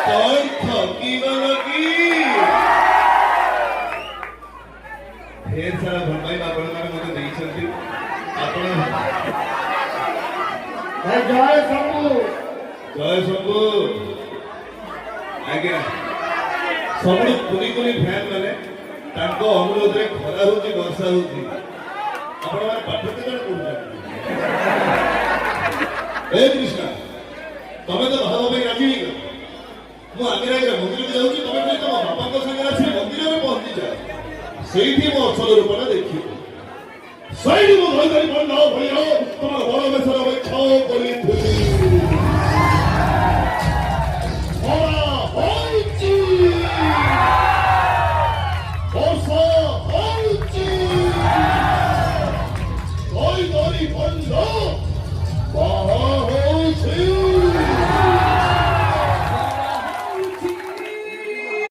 कौन ठकीला लगी ढेर सारा भरपाई आपण माने मते देइछंती आपण भाई जय शंभू आज्ञा सब कुनी कुनी फैन माने तांको अनुरोध रे खरा होची वर्षा होची आपण माने पाठ केना पढुछंती ए कृष्णा तमे तो भाव भाई राजी नहीं मु आगे आगे मंदिर को जाऊँ तमें भाई तुम बापा को संग आसी मंदिर में पहुंची जा सेठी मो असल रूपना देखियो सही मो भाई भाई बन नाओ भैया तुम बड़ में सारा भाई खाओ करी